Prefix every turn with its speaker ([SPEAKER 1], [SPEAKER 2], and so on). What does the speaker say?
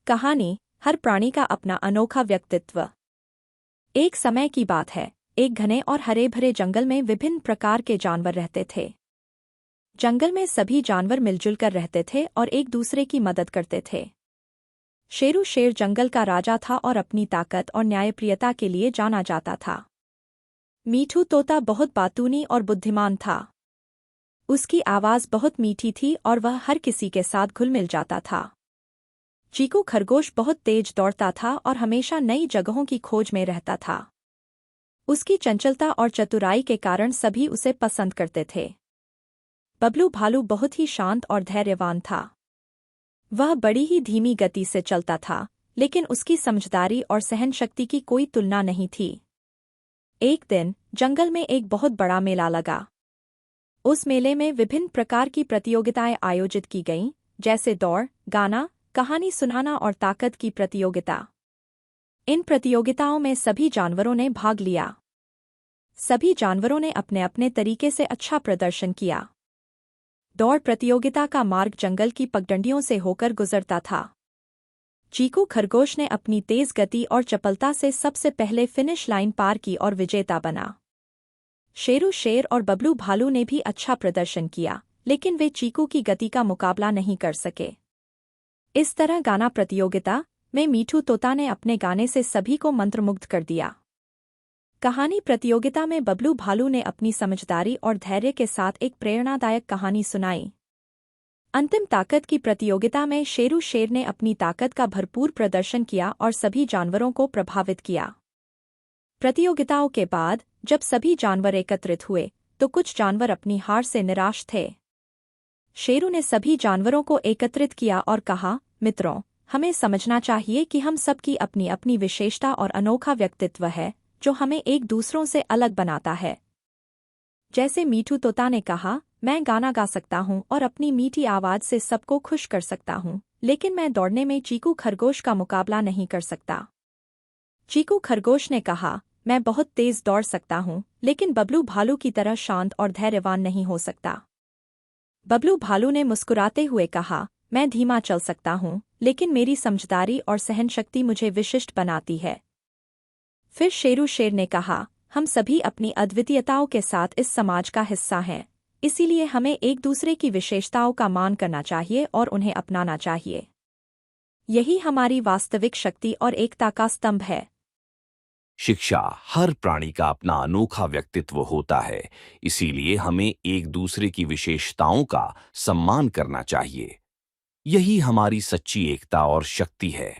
[SPEAKER 1] कहानी। हर प्राणी का अपना अनोखा व्यक्तित्व। एक समय की बात है, एक घने और हरे भरे जंगल में विभिन्न प्रकार के जानवर रहते थे। जंगल में सभी जानवर मिलजुल कर रहते थे और एक दूसरे की मदद करते थे। शेरू शेर जंगल का राजा था और अपनी ताकत और न्यायप्रियता के लिए जाना जाता था। मीठू तोता बहुत बातूनी और बुद्धिमान था। उसकी आवाज़ बहुत मीठी थी और वह हर किसी के साथ घुल मिल जाता था। चीकू खरगोश बहुत तेज दौड़ता था और हमेशा नई जगहों की खोज में रहता था। उसकी चंचलता और चतुराई के कारण सभी उसे पसंद करते थे। बबलू भालू बहुत ही शांत और धैर्यवान था। वह बड़ी ही धीमी गति से चलता था, लेकिन उसकी समझदारी और सहनशक्ति की कोई तुलना नहीं थी। एक दिन जंगल में एक बहुत बड़ा मेला लगा। उस मेले में विभिन्न प्रकार की प्रतियोगिताएं आयोजित की गईं, जैसे दौड़, गाना, कहानी सुनाना और ताकत की प्रतियोगिता। इन प्रतियोगिताओं में सभी जानवरों ने भाग लिया। सभी जानवरों ने अपने अपने तरीके से अच्छा प्रदर्शन किया। दौड़ प्रतियोगिता का मार्ग जंगल की पगडंडियों से होकर गुजरता था। चीकू खरगोश ने अपनी तेज गति और चपलता से सबसे पहले फिनिश लाइन पार की और विजेता बना। शेरू शेर और बबलू भालू ने भी अच्छा प्रदर्शन किया, लेकिन वे चीकू की गति का मुकाबला नहीं कर सके। इस तरह गाना प्रतियोगिता में मीठू तोता ने अपने गाने से सभी को मंत्रमुग्ध कर दिया। कहानी प्रतियोगिता में बबलू भालू ने अपनी समझदारी और धैर्य के साथ एक प्रेरणादायक कहानी सुनाई। अंतिम ताकत की प्रतियोगिता में शेरू शेर ने अपनी ताकत का भरपूर प्रदर्शन किया और सभी जानवरों को प्रभावित किया। प्रतियोगिताओं के बाद जब सभी जानवर एकत्रित हुए, तो कुछ जानवर अपनी हार से निराश थे। शेरू ने सभी जानवरों को एकत्रित किया और कहा, मित्रों, हमें समझना चाहिए कि हम सबकी अपनी अपनी विशेषता और अनोखा व्यक्तित्व है, जो हमें एक दूसरों से अलग बनाता है। जैसे मीठू तोता ने कहा, मैं गाना गा सकता हूँ और अपनी मीठी आवाज़ से सबको खुश कर सकता हूँ, लेकिन मैं दौड़ने में चीकू खरगोश का मुकाबला नहीं कर सकता। चीकू खरगोश ने कहा, मैं बहुत तेज दौड़ सकता हूँ, लेकिन बबलू भालू की तरह शांत और धैर्यवान नहीं हो सकता। बबलू भालू ने मुस्कुराते हुए कहा, मैं धीमा चल सकता हूँ, लेकिन मेरी समझदारी और सहनशक्ति मुझे विशिष्ट बनाती है। फिर शेरू शेर ने कहा, हम सभी अपनी अद्वितीयताओं के साथ इस समाज का हिस्सा हैं, इसीलिए हमें एक दूसरे की विशेषताओं का मान करना चाहिए और उन्हें अपनाना चाहिए। यही हमारी वास्तविक शक्ति और एकता का स्तंभ है।
[SPEAKER 2] शिक्षा। हर प्राणी का अपना अनोखा व्यक्तित्व होता है, इसीलिए हमें एक दूसरे की विशेषताओं का सम्मान करना चाहिए। यही हमारी सच्ची एकता और शक्ति है।